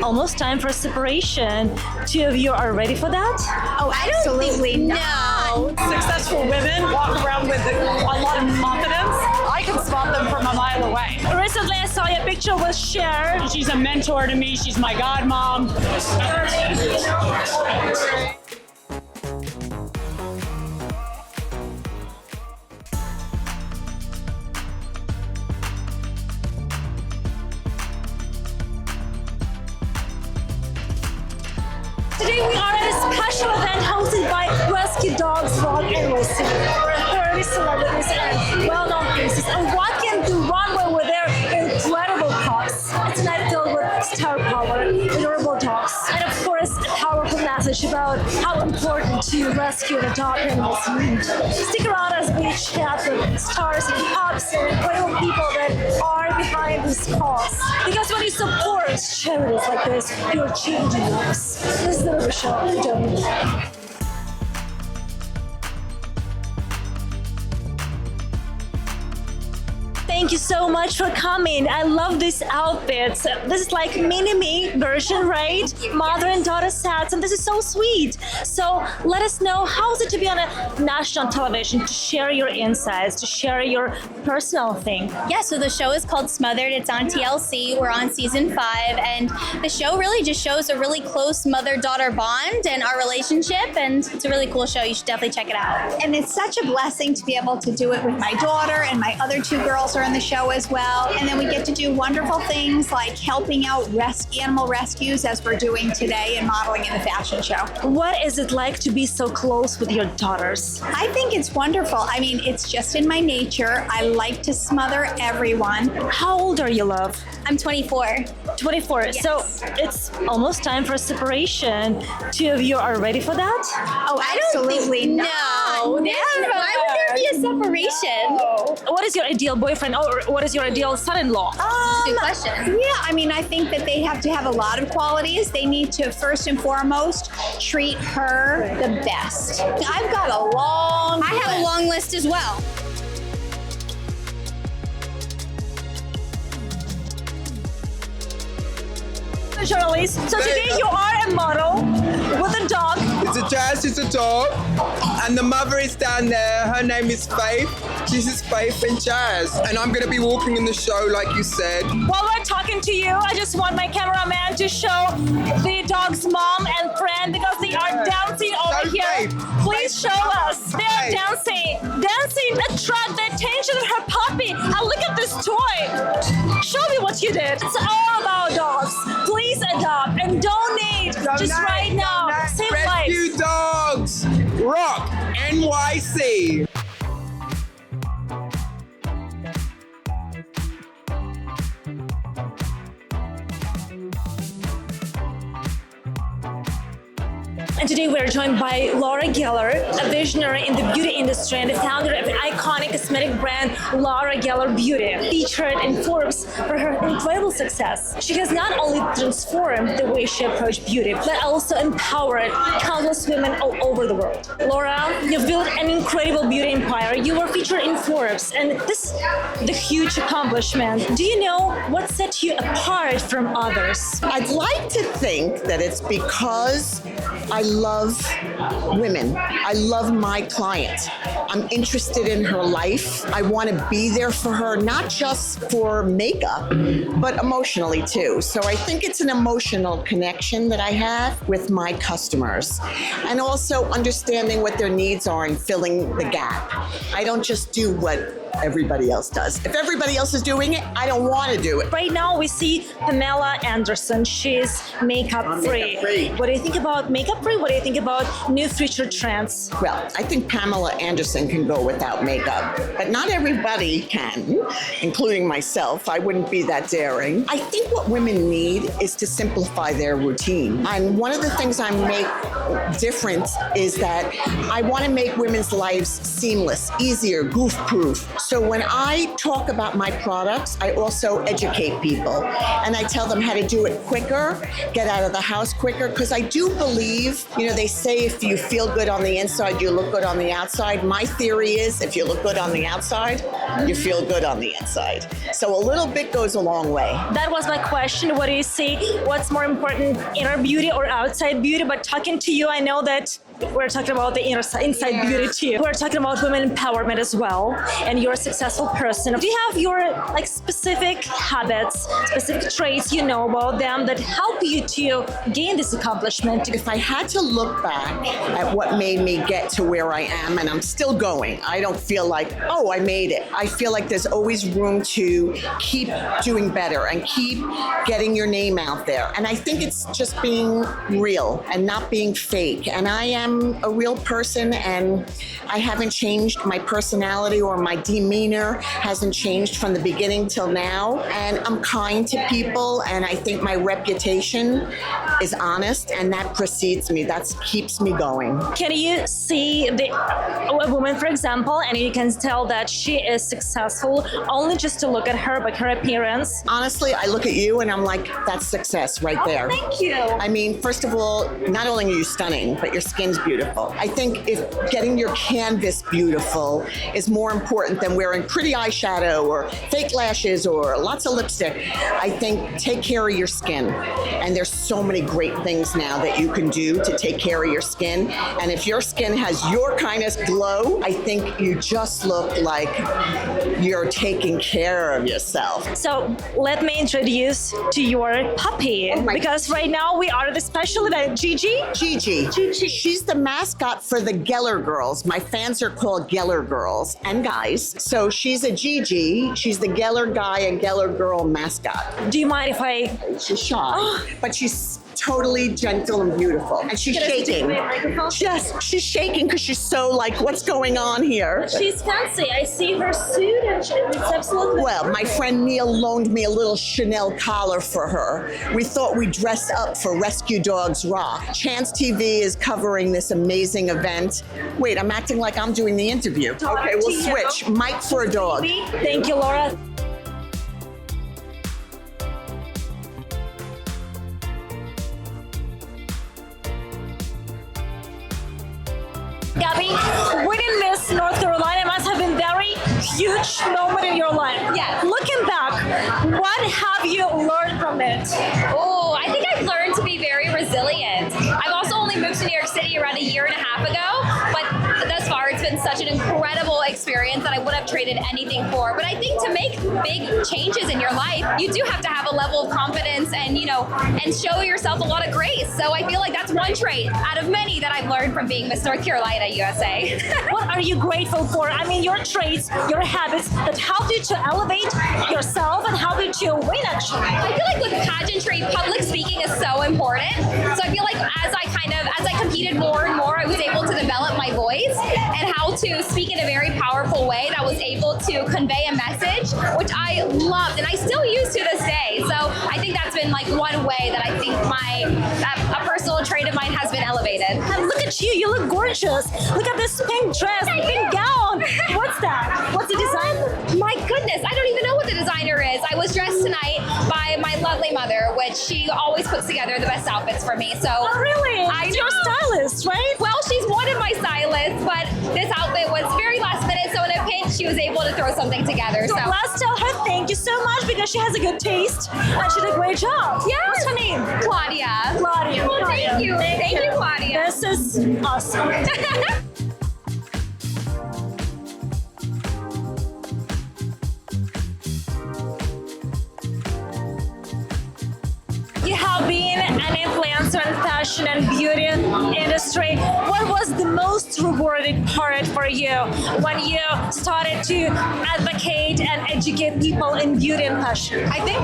almost time for separation. Two of you are ready for that? Oh, absolutely not. Successful women walk around with a lot of confidence. I can spot them from a mile away. Recently, I saw your picture with Cher. She's a mentor to me. She's my godmom. Today we are at a special event hosted by Rescue Dogs Rock NYC, where 30 celebrities and well-known faces are walking the runway with their incredible pups. It's a night filled with star power, adorable dogs, and of course a powerful message about how important to rescue and adopt animals mean. Stick around as we chat with stars and pups and incredible people that are behind this cause. Because when you support charities like this, you're changing lives. This is the Rubis Show. Don't miss it. Thank you so much for coming. I love these outfits. This is like mini-me version, right? Mother and daughter sets, and this is so sweet. So let us know, how is it to be on a national television, to share your insights, to share your personal thing? Yeah, so the show is called Smothered. It's on TLC. We're on season 5, and the show really just shows a really close mother-daughter bond and our relationship, and it's a really cool show. You should definitely check it out. And it's such a blessing to be able to do it with my daughter, and my other 2 girls are in the show as well. And then we get to do wonderful things like helping out animal rescues, as we're doing today, and modeling in the fashion show. What is it like to be so close with your daughters? I think it's wonderful. I mean, it's just in my nature. I like to smother everyone. How old are you, love? I'm 24. 24. Yes. So it's almost time for separation. Two of you are ready for that? Oh, absolutely not. No, why would there be a separation? What is your ideal boyfriend, or what is your ideal son-in-law? Good question. Yeah, I mean, I think that they have to have a lot of qualities. They need to, first and foremost, treat her the best. I've got a long I have a long list as well. Charlize, so today you are a model with a dog. It's a jazz, it's a dog. And the mother is down there. Her name is Faith. This is Faith and Jazz. And I'm going to be walking in the show, like you said. While we're talking to you, I just want my cameraman to show the dog's mom and friend, because they are dancing over here. Faith. Please show us. They are dancing. Dancing attract the attention of her puppy. And look at this toy. Show me what you did. It's all about dogs. Please adopt and donate. Just right now. Save lives. Rescue Dogs Rock NYC. And today we're joined by Laura Geller, a visionary in the beauty industry and the founder of the iconic cosmetic brand Laura Geller Beauty, featured in Forbes for her incredible success. She has not only transformed the way she approached beauty, but also empowered countless women all over the world. Laura, you've built an incredible beauty empire. You were featured in Forbes, and this is the huge accomplishment. Do you know what set you apart from others? I'd like to think that it's because I love women. I love my client. I'm interested in her life. I want to be there for her, not just for makeup, but emotionally too. So I think it's an emotional connection that I have with my customers, and also understanding what their needs are and filling the gap. I don't just do what everybody else does. If everybody else is doing it, I don't want to do it. Right now we see Pamela Anderson. She's makeup free. What do you think about makeup free? What do you think about new future trends? Well, I think Pamela Anderson can go without makeup, but not everybody can, including myself. I wouldn't be that daring. I think what women need is to simplify their routine. And one of the things I make different is that I want to make women's lives seamless, easier, goof-proof. So when I talk about my products, I also educate people and I tell them how to do it quicker, get out of the house quicker, because I do believe, they say if you feel good on the inside, you look good on the outside. My theory is if you look good on the outside, you feel good on the inside. So a little bit goes a long way. That was my question. What do you see? What's more important, inner beauty or outside beauty? But talking to you, I know that we're talking about the inside beauty too. We're talking about women empowerment as well, and you're a successful person. Do you have your specific habits, specific traits you know about them that help you to gain this accomplishment? If I had to look back at what made me get to where I am, and I'm still going, I don't feel like, oh, I made it. I feel like there's always room to keep doing better and keep getting your name out there. And I think it's just being real and not being fake. And I am a real person, and I haven't changed. My personality or my demeanor hasn't changed from the beginning till now. And I'm kind to people, and I think my reputation is honest, and that precedes me. That keeps me going. Can you see a woman, for example, and you can tell that she is successful only just to look at her, but her appearance? Honestly, I look at you and I'm like, that's success right there. Thank you. I mean, first of all, not only are you stunning, but your skin's beautiful. I think if getting your canvas beautiful is more important than wearing pretty eyeshadow or fake lashes or lots of lipstick, I think take care of your skin. And there's so many great things now that you can do to take care of your skin. And if your skin has your kind of glow, I think you just look like you're taking care of yourself. So let me introduce to your puppy, because right now we are at the special event. Gigi. She's the mascot for the Geller Girls. My fans are called Geller Girls and guys. So she's a Gigi. She's the Geller guy and Geller girl mascot. Do you mind if I... She's shy, but she's totally gentle and beautiful. And she's shaking. Yes, she's shaking because she's so like, what's going on here? She's fancy. I see her suit and it's absolutely... Well, my friend Neil loaned me a little Chanel collar for her. We thought we'd dress up for Rescue Dogs Rock. Chance TV is covering this amazing event. Wait, I'm acting like I'm doing the interview. Okay, we'll switch. Mike for a dog. Thank you, Laura. Gabby, winning Miss North Carolina must have been very huge moment in your life. Yeah. Looking back, what have you learned from it? Oh, I think I've learned to be very resilient. I've also only moved to New York City around a year and a half ago, but thus far it's been such an incredible experience that I would have traded anything for. But I think to make big changes in your life, you do have to have a level of confidence and, and show yourself a lot of grace. So I feel like that's one trait out of many that I've learned from being Miss North Carolina USA. What are you grateful for? I mean, your traits, your habits that help you to elevate yourself and help you to win, actually. I feel like with pageantry, public speaking is so important. So I feel like as I competed more and more, I was able to develop my voice and how to speak in a very powerful way that was able to convey a message, which I loved and I still use to this day. So I think that's been like one way that I think a personal trait of mine has been elevated. And look at you, you look gorgeous. Look at this pink dress, pink gown. What's that? What's the designer? My goodness, I don't even know what the designer is. I was dressed tonight by my lovely mother, which she always puts together the best outfits for me. So Oh, really? I It's know. your stylist, right? Well, she's one of my stylists, but this outfit was very last minute, so in a pinch, she was able to throw something together. So Let's tell her thank you so much because she has a good taste and she did a great job. Yes. What's her name? Claudia. Claudia. Well, thank you. Thank you, Claudia. This is awesome. You have been an influencer in fashion and beauty industry. What was the most rewarding part for you when you started to advocate and educate people in beauty and fashion? I think,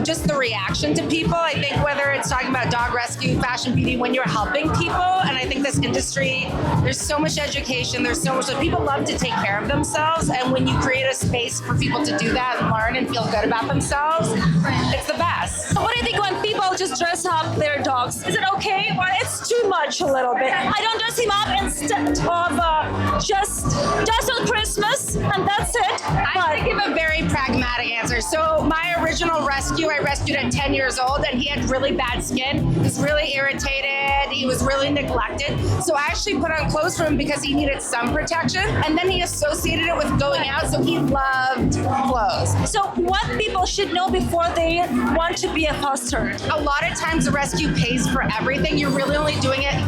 just the reaction to people. I think whether it's talking about dog rescue, fashion, beauty, when you're helping people, and I think this industry, there's so much education, there's so much, people love to take care of themselves, and when you create a space for people to do that and learn and feel good about themselves, it's the best. What do you think when people just dress up their dogs? Is it okay, well, it's too much a little bit. I don't dress him up instead of just on Christmas, and that's it. I give a very pragmatic answer. So my original rescue, I rescued at 10 years old, and he had really bad skin. He was really irritated. He was really neglected. So I actually put on clothes for him because he needed some protection, and then he associated it with going out, so he loved clothes. So what people should know before they want to be a foster? A lot of times the rescue pays for everything. You're really only doing it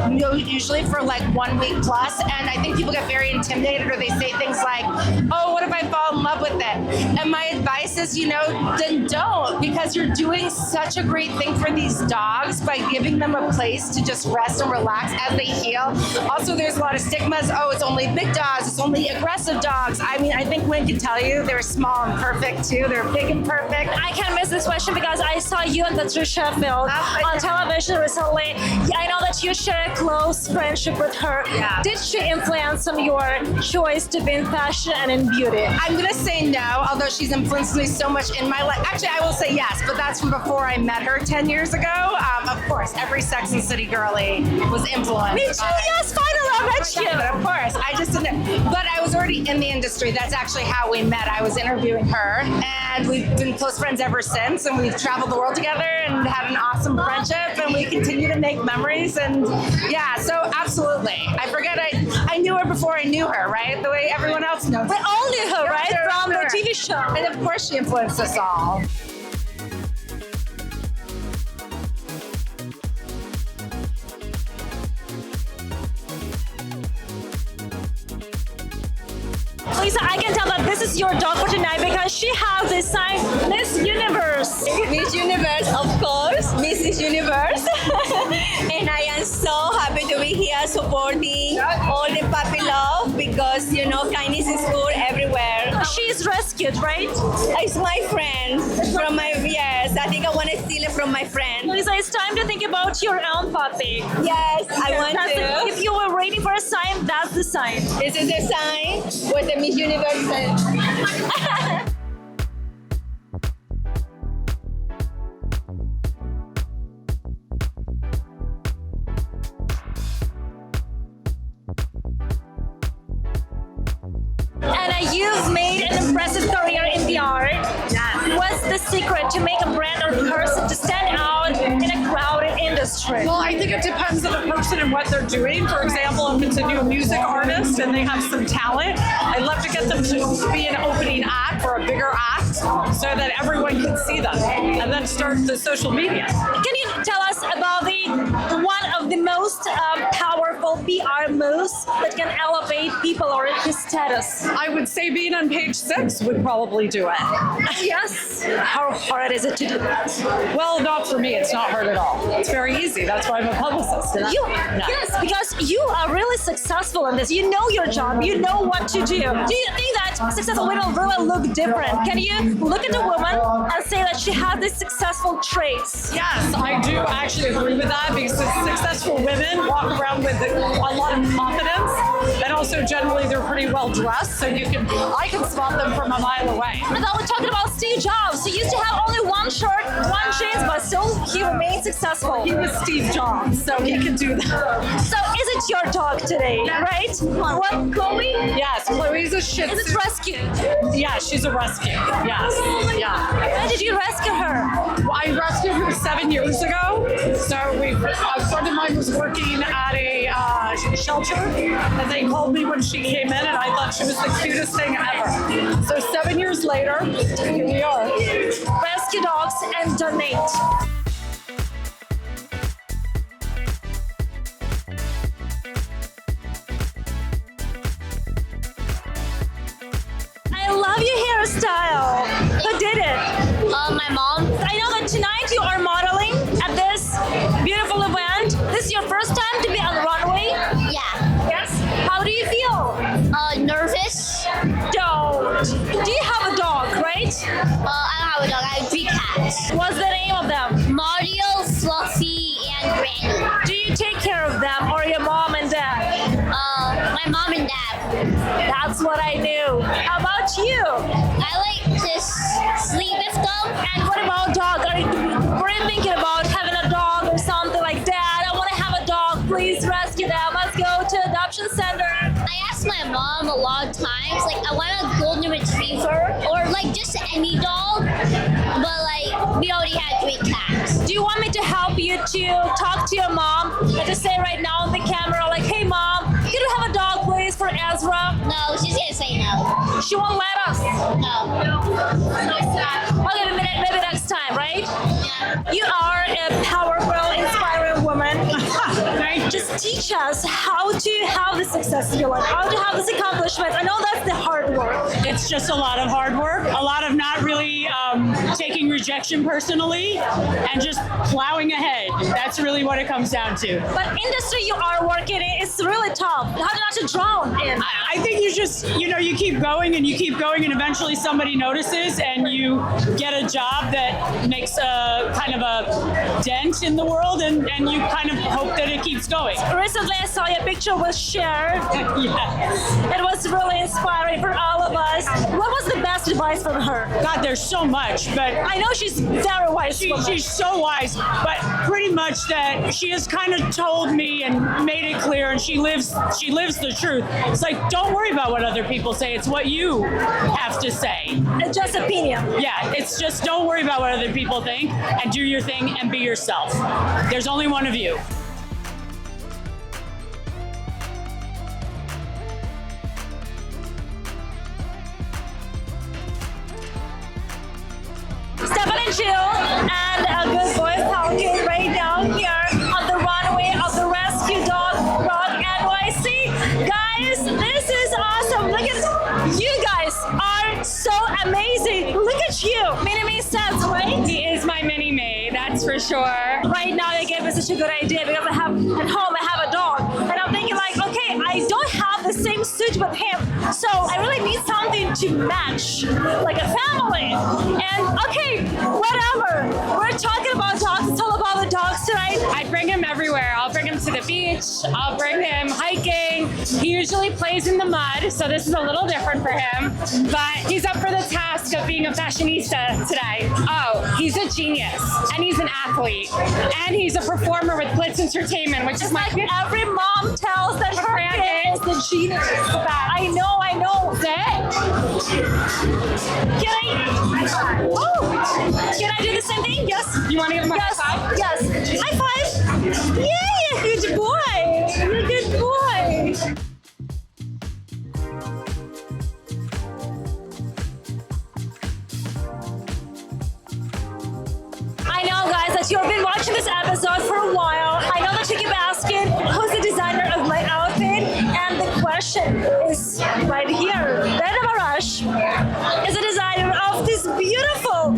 usually for like 1 week plus, and I think people get very intimidated, or they say things like, oh, what if I fall in love with it? And my advice is, then don't, because you're doing such a great thing for these dogs by giving them a place to just rest and relax as they heal. Also, there's a lot of stigmas. Oh, it's only big dogs. It's only aggressive dogs. I mean, I think Wayne can tell you they're small and perfect too. They're big and perfect. I can't miss this question because I saw you and Patricia Field on television recently. I know that you share a close friendship with her. Yeah. Did she influence on your choice to be in fashion and in beauty? I'm going to say no, although she's influenced me so much in my life. Actually, I will say yes, but that's from before I met her 10 years ago. Of course, every Sex and City girlie was influenced. Me too, yes, finally I met you. But of course, I just didn't. But I was already in the industry. That's actually how we met. I was interviewing her, and we've been close friends ever since, and we've traveled the world together and had an awesome friendship, and we continue to make memories. And yeah, so absolutely. I forget I knew her before I knew her, right? The way everyone else knows. We all knew her, right? From the TV show. And of course she influenced us all. Lisa, I can tell that this is your dog for tonight because she has this sign, Miss Universe. Miss Universe, of course, Mrs. Universe. And I am so happy to be here supporting all the puppy love because, kindness is good everywhere. She's rescued, right? It's my friend from my years. I think I want to steal it from my friend. Lisa, it's time to think about your own puppy. Yes, I want to. If you were waiting for a sign, that's the sign. This is the sign with the Miss Universe sign. And you've made an impressive career in PR. Yes. What's the secret to make a brand or person to stand out in a crowded industry? Well, I think it depends on the person and what they're doing. For example, if it's a new music artist and they have some talent, I'd love to get them to be an opening act or a bigger act so that everyone can see them, and then start the social media. Can you tell us about one of the most powerful PR moves that can elevate people or his status? I would say being on page 6 would probably do it. Yes. How hard is it to do that? Well, not for me. It's not hard at all. It's very easy. That's why I'm a publicist. Yes, because you are really successful in this. You know your job. You know what to do. Do you think that successful women really look different? Can you look at a woman and say that she has these successful traits? Yes, I do actually agree with that because successful women walk around with a lot of confidence, and also generally they're pretty well dressed, so I can spot them from a mile away. I thought we were talking about Steve Jobs. He used to have only one shirt, one jeans, but still he remained successful. He was Steve Jobs, so he can do that. So is it your dog today, right? What, Chloe? Yes, Chloe's a Shih Tzu. Is it rescued? Yeah, she's a rescue. Yes. Yeah. When did you rescue her? I rescued her 7 years ago. So a friend of mine was working at a shelter, and they called me when she came in, and I thought she was the cutest thing ever. So 7 years later, here we are. Rescue dogs and donate. I love your hairstyle. Who did it? My mom. I know that tonight you are modeling at this beautiful event. This is your first time to be on the runway? Yeah. Yes. How do you feel? Nervous. Don't. Do you have a dog, right? I don't have a dog. I have 3 cats. What's the name of them? Mario, Fluffy, and Granny. Do you take care of them or your mom and dad? My mom and dad. That's what I knew. How about you? I like to sleep with them. And what about dog? Were you thinking about having a dog or something like that? I want Do you want me to help you to talk to your mom and to say right now on the camera, like, hey mom, can we have a dog please for Ezra? No, she's gonna say no. She won't let us. No. So sad. Okay, maybe next time, right? Yeah. You are a powerful, inspiring woman. Just teach us how to have the success in your life, how to have this accomplishment. I know that's the hard work. It's just a lot of hard work, a lot of not really taking rejection personally and just plowing ahead. That's really what it comes down to. But industry you are working in is really tough. How not to drown in? I think you just, you keep going and you keep going and eventually somebody notices and you get a job that makes a kind of a dent in the world and you kind of hope that it keeps going. Recently I saw your picture was shared. Yeah. It was really inspiring for all of us. What was the best advice from her? God, there's so much, but I know she's very wise. she's so wise, but pretty much that she has kind of told me and made it clear, and she lives the truth. It's like, don't worry about what other people say. It's what you have to say. It's just opinion. Yeah, it's just don't worry about what other people think and do your thing and be yourself. There's only one of you. Stefan and Jill and a good boy Falcon right down here on the runway of the Rescue Dogs Rock NYC. Guys, this is awesome. Look at you guys are so amazing. Look at you. Mini-me sense, right? He is my mini-me, that's for sure. Right now you gave me such a good idea because I have at home I have a dog and I'm thinking like, okay, I don't have the same suit with him, so I really need something to match, like a family. And okay, whatever. We're talking about dogs. It's all about the dogs tonight. I bring him everywhere. I'll bring him to the beach. I'll bring him hiking. He usually plays in the mud, so this is a little different for him. But he's up for the task of being a fashionista today. Oh, he's a genius, and he's an athlete, and he's a performer with Blitz Entertainment, which is Like every mom tells that her kid is the genius. I know. Can I do the same thing? Yes. You want to give him a Yes. high five? Yes. High five. Yeah, good boy. You're a good boy. I know, guys, that you've been watching this episode for a while. I know that you keep asking, who's the designer of my outfit? And the question is right here. Diana Marash is the designer of this beautiful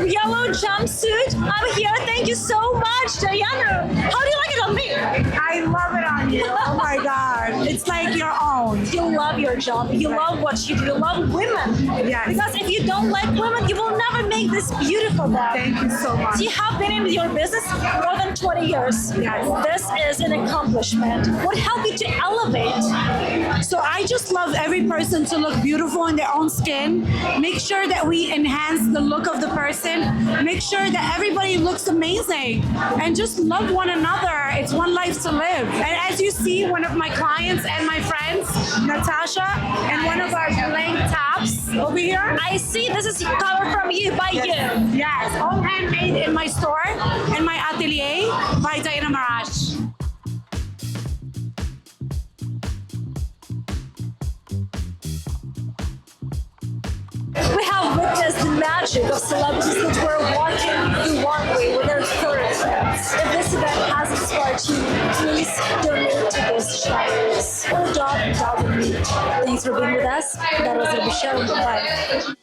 yellow jumpsuit. I'm here. Thank you so much, Diana. How do you like it on me? I love it on you. Oh my God. It's like your own. You love your job. You love what you do. You love women. Yes. Because if you don't like women, you will never make this beautiful bag. Thank you so much. You have been in your business more than 20 years. Yes. This is an accomplishment. What helped you to elevate? So I just love every person to look beautiful in their own skin. Make sure that we enhance the look of the person. Make sure that everybody looks amazing. And just love one another. It's one life to live. And as you see, one of my clients and my friends, Natasha, and one of our blank tops over here. I see this is covered from you, by you. Yes, all handmade in my store, in my atelier by Diana Marash. We have witnessed the magic of celebrities that were walking the runway with their photographs. If this event has inspired you, please donate to this show. Or dog. Thanks for being with us. That was Rubis Show. Bye.